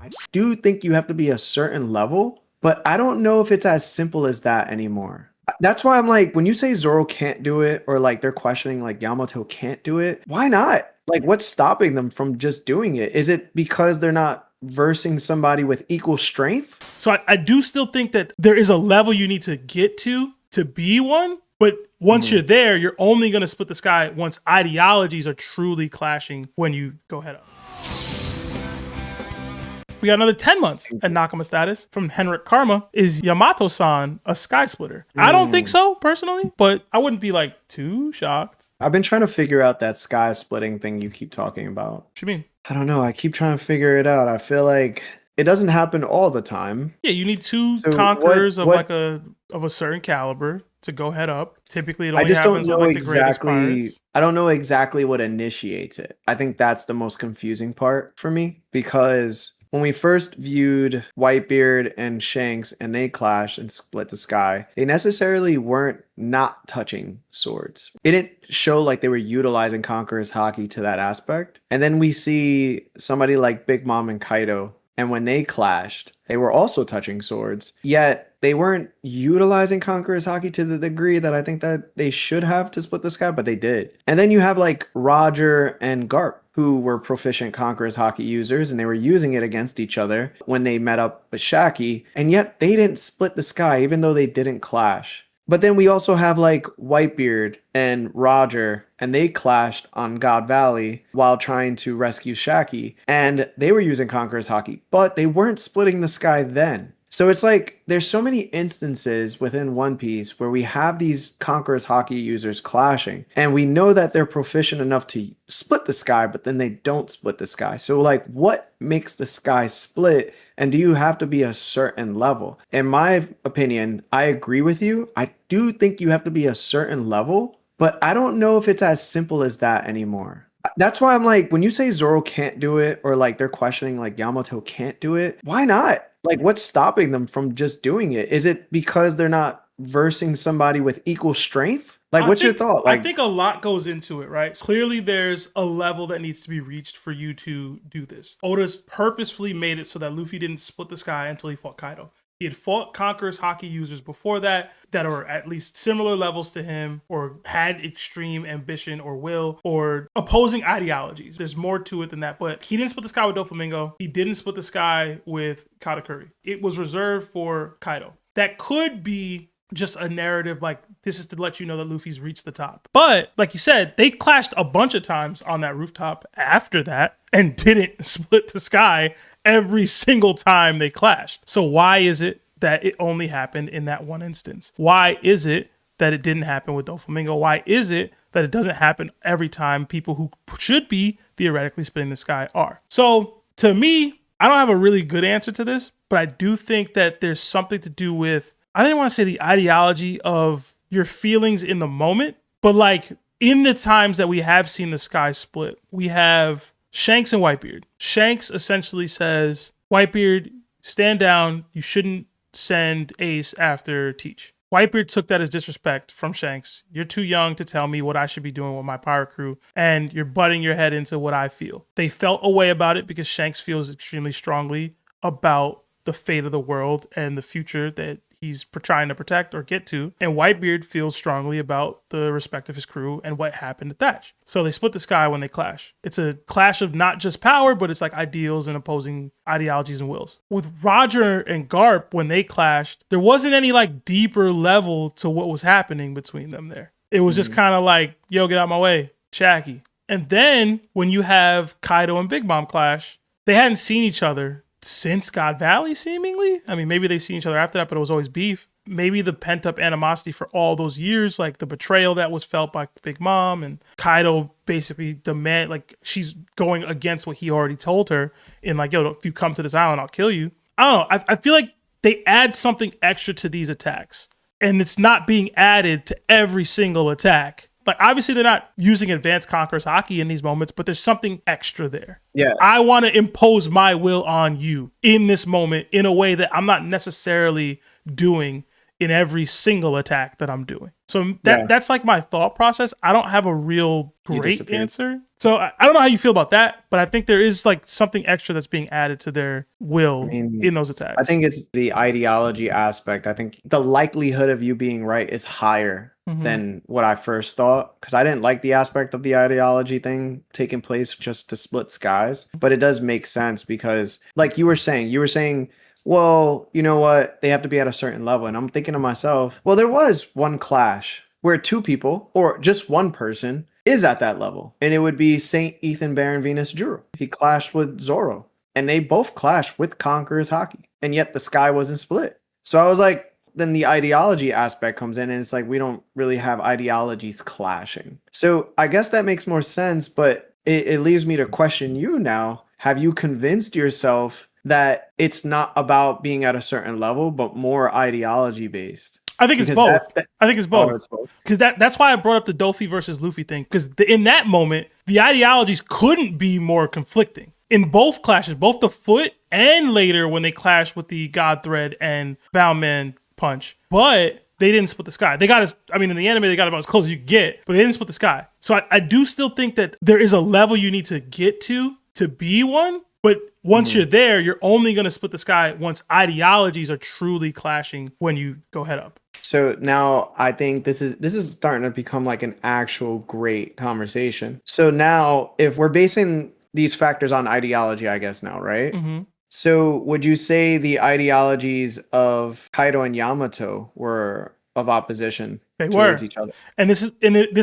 I do think you have to be a certain level, but I don't know if it's as simple as that anymore. That's why I'm like, when you say Zoro can't do it, or like they're questioning like Yamato can't do it, why not? Like, what's stopping them from just doing it? Is it because they're not versing somebody with equal strength? So I do still think that there is a level you need to get to be one, but once you're there, you're only going to split the sky once ideologies are truly clashing when you go head up. We got another 10 months at Nakama status from Henrik Karma. Is Yamato-san a sky splitter? I don't think so, personally, but I wouldn't be like too shocked. I've been trying to figure out that sky splitting thing you keep talking about. What you mean? I don't know. I keep trying to figure it out. I feel like it doesn't happen all the time. Yeah, you need two conquerors of a certain caliber to go head up. Typically, it only happens with like the greatest pirates. I don't know exactly what initiates it. I think that's the most confusing part for me, because when we first viewed Whitebeard and Shanks and they clashed and split the sky, they necessarily weren't not touching swords. It didn't show like they were utilizing Conqueror's Haki to that aspect. And then we see somebody like Big Mom and Kaido, and when they clashed, they were also touching swords, yet they weren't utilizing Conqueror's Haki to the degree that I think that they should have to split the sky, but they did. And then you have like Roger and Garp, who were proficient Conqueror's Haki users, and they were using it against each other when they met up with Shaki, and yet they didn't split the sky, even though they didn't clash. But then we also have like Whitebeard and Roger, and they clashed on God Valley while trying to rescue Shaki, and they were using Conqueror's Haki, but they weren't splitting the sky then. So it's like there's so many instances within One Piece where we have these Conqueror's Haki users clashing, and we know that they're proficient enough to split the sky, but then they don't split the sky. So like, what makes the sky split, and do you have to be a certain level? In my opinion, I agree with you. I do think you have to be a certain level, but I don't know if it's as simple as that anymore. That's why I'm like, when you say Zoro can't do it, or like they're questioning like Yamato can't do it, why not? Like, what's stopping them from just doing it? Is it because they're not versing somebody with equal strength? Like, what's your thought? Like, I think a lot goes into it, right? Clearly, there's a level that needs to be reached for you to do this. Oda's purposefully made it so that Luffy didn't split the sky until he fought Kaido. He had fought Conqueror's Haki users before that are at least similar levels to him, or had extreme ambition or will, or opposing ideologies. There's more to it than that. But he didn't split the sky with Doflamingo. He didn't split the sky with Katakuri. It was reserved for Kaido. That could be just a narrative like, this is to let you know that Luffy's reached the top. But like you said, they clashed a bunch of times on that rooftop after that and didn't split the sky every single time they clashed. So why is it that it only happened in that one instance? Why is it that it didn't happen with Doflamingo? Why is it that it doesn't happen every time people who should be theoretically splitting the sky are? So to me, I don't have a really good answer to this, but I do think that there's something to do with, I didn't want to say the ideology of your feelings in the moment, but like in the times that we have seen the sky split, we have Shanks and Whitebeard. Shanks essentially says, Whitebeard, stand down. You shouldn't send Ace after Teach. Whitebeard took that as disrespect from Shanks. You're too young to tell me what I should be doing with my pirate crew, and you're butting your head into what I feel. They felt a way about it because Shanks feels extremely strongly about the fate of the world and the future that he's trying to protect or get to. And Whitebeard feels strongly about the respect of his crew and what happened to Thatch. So they split the sky when they clash. It's a clash of not just power, but it's like ideals and opposing ideologies and wills. With Roger and Garp, when they clashed, there wasn't any like deeper level to what was happening between them there. It was just kind of like, yo, get out my way, Shaki. And then when you have Kaido and Big Mom clash, they hadn't seen each other since God Valley, seemingly. I mean, maybe they seen each other after that, but it was always beef. Maybe the pent-up animosity for all those years, like the betrayal that was felt by Big Mom, and Kaido basically she's going against what he already told her in like, yo, if you come to this island, I'll kill you. I don't know. I feel like they add something extra to these attacks, and it's not being added to every single attack. Like, obviously, they're not using advanced Conqueror's Haki in these moments, but there's something extra there. Yeah. I want to impose my will on you in this moment in a way that I'm not necessarily doing in every single attack that I'm doing. So that's like my thought process. I don't have a real great answer. So I don't know how you feel about that, but I think there is like something extra that's being added to their will in those attacks. I think it's the ideology aspect. I think the likelihood of you being right is higher than what I first thought, because I didn't like the aspect of the ideology thing taking place just to split skies. But it does make sense because, like you were saying, well, you know what? They have to be at a certain level. And I'm thinking to myself, well, there was one clash where two people or just one person is at that level. And it would be Saint Ethan Baron Venus Juro. He clashed with Zoro. And they both clashed with Conqueror's Haki. And yet the sky wasn't split. So I was like, then the ideology aspect comes in and it's like we don't really have ideologies clashing. So I guess that makes more sense, but it leaves me to question you now. Have you convinced yourself that it's not about being at a certain level, but more ideology based? I think it's both. I think it's both. Oh, it's both. Because that's why I brought up the Dolphy versus Luffy thing. Because in that moment, the ideologies couldn't be more conflicting. In both clashes, both the foot and later when they clashed with the God Thread and Bound Man Punch. But they didn't split the sky. They got in the anime, they got about as close as you get, but they didn't split the sky. So I do still think that there is a level you need to get to be one. But once you're there, you're only going to split the sky once ideologies are truly clashing when you go head up. So now I think this is starting to become like an actual great conversation. So now if we're basing these factors on ideology, I guess now, right? So would you say the ideologies of Kaido and Yamato were of opposition towards each other? And this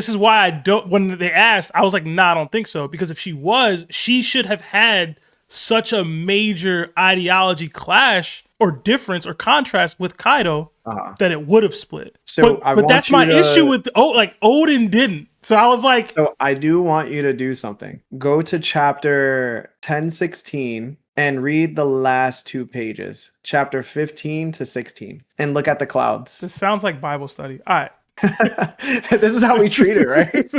is why I don't, when they asked, I was like, nah, I don't think so. Because if she should have had such a major ideology clash or difference or contrast with Kaido that it would have split. So but that's my issue with Odin didn't. So I was like, so I do want you to do something. Go to chapter 1016 and read the last 2 pages, chapter 15 to 16, and look at the clouds. This sounds like Bible study. All right. This is how we treat it, right?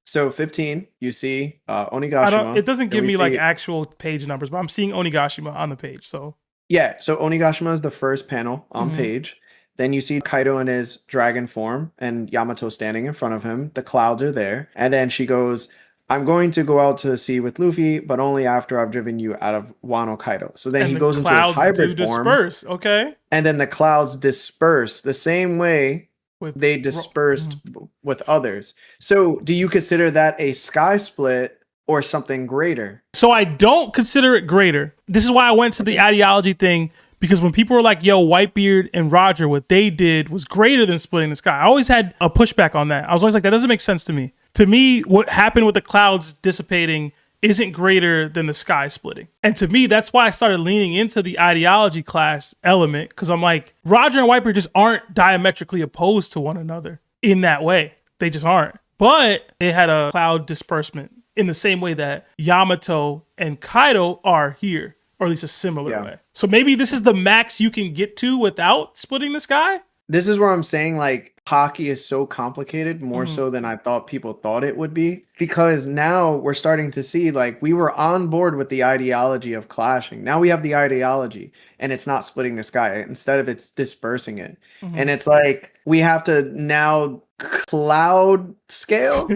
So 15, you see Onigashima. It doesn't give me like actual page numbers, but I'm seeing Onigashima on the page. So yeah, so Onigashima is the first panel on page. Then you see Kaido in his dragon form and Yamato standing in front of him. The clouds are there. And then she goes, I'm going to go out to sea with Luffy, but only after I've driven you out of Wano Kaido. So then he goes into his hybrid form. Disperse, okay. And then the clouds disperse the same way they dispersed with others. So do you consider that a sky split or something greater? So I don't consider it greater. This is why I went to the ideology thing, because when people were like, yo, Whitebeard and Roger, what they did was greater than splitting the sky. I always had a pushback on that. I was always like, that doesn't make sense to me. To me, what happened with the clouds dissipating isn't greater than the sky splitting. And to me, that's why I started leaning into the ideology class element, because I'm like, Roger and Whitebeard just aren't diametrically opposed to one another in that way. They just aren't. But it had a cloud disbursement in the same way that Yamato and Kaido are here, or at least a similar way. So maybe this is the max you can get to without splitting the sky? This is where I'm saying, like, Haki is so complicated, more so than I thought people thought it would be. Because now we're starting to see, like, we were on board with the ideology of clashing. Now we have the ideology, and it's not splitting the sky. Instead of it's dispersing it. And it's like, we have to now cloud scale.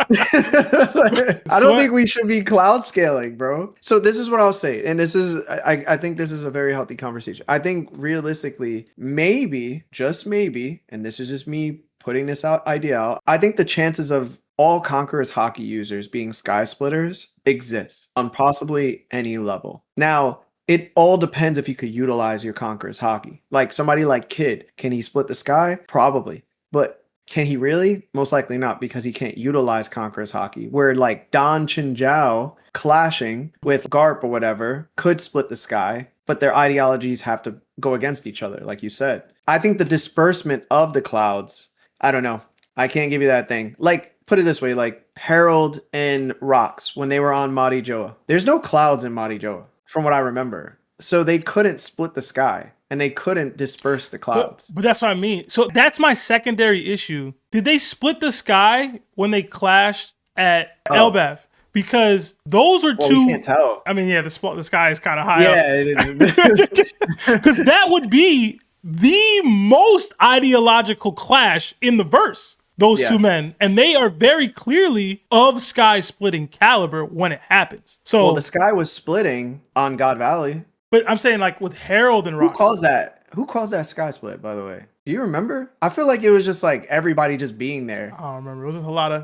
I don't think we should be cloud scaling, bro. So this is what I'll say, and this is I think this is a very healthy conversation. I think realistically, maybe, just maybe, and this is just me putting this idea out, I think the chances of all Conqueror's Haki users being sky splitters exists on possibly any level. Now, it all depends if you could utilize your Conqueror's Haki. Like somebody like Kid, can he split the sky? Probably. But can he really? Most likely not, because he can't utilize Conqueror's Haki. Where like Don Chinjiao clashing with Garp or whatever could split the sky, but their ideologies have to go against each other, like you said. I think the disbursement of the clouds, I don't know. I can't give you that thing. Like, put it this way, like Harold and Rox, when they were on Mari Joa. There's no clouds in Mari Joa, from what I remember. So they couldn't split the sky. And they couldn't disperse the clouds. But that's what I mean. So that's my secondary issue. Did they split the sky when they clashed at Elbaf? Because those were two. We can't tell. I mean, yeah, the sky is kind of high. Yeah, it is. Because that would be the most ideological clash in the verse. Those Yeah. two men, and they are very clearly of sky splitting caliber when it happens. So, Well, the sky was splitting on God Valley. but I'm saying like with Harold and Who Roxy. calls that? Who calls that sky split? By the way, do you remember? I feel like it was just like everybody just being there. I don't remember. It was just a lot of.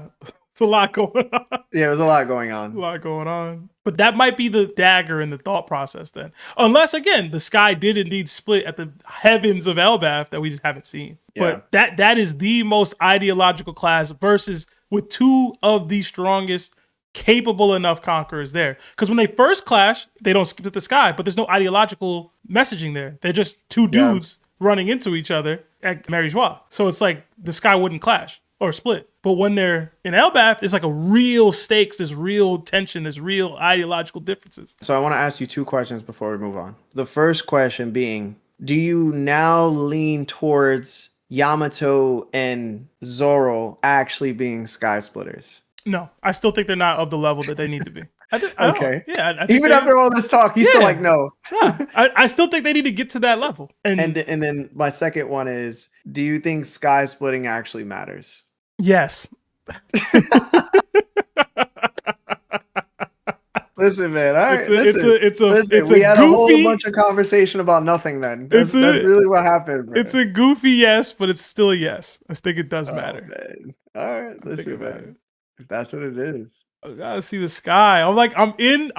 It's a lot going on. Yeah, it was a lot going A on. lot going on. But that might be the dagger in the thought process then. Unless, again, the sky did indeed split at the heavens of Elbaf that we just haven't seen. Yeah. But that is the most ideological class versus with two of the strongest capable enough conquerors there. Because when they first clash, they don't split the sky, but there's no ideological messaging there. They're just two dudes running into each other at Mary Joie. So it's like the sky wouldn't clash or split. But when they're in Elbaf, there's like a real stakes, there's real tension, there's real ideological differences. So I want to ask you two questions before we move on. The first question being, do you now lean towards Yamato and Zoro actually being sky splitters? No, I still think they're not of the level that they need to be. Okay. Yeah. I think Even after all this talk, you still like no. I still think they need to get to that level. And then my second one is, do you think sky splitting actually matters? Yes. Listen, man. All right. It's we a had goofy, a whole bunch of conversation about nothing then. That's really what happened, bro. It's a goofy yes, but it's still a yes. I think it does matter. Man. All right. Listen, man. If that's what it is. I gotta see the sky. I'm in.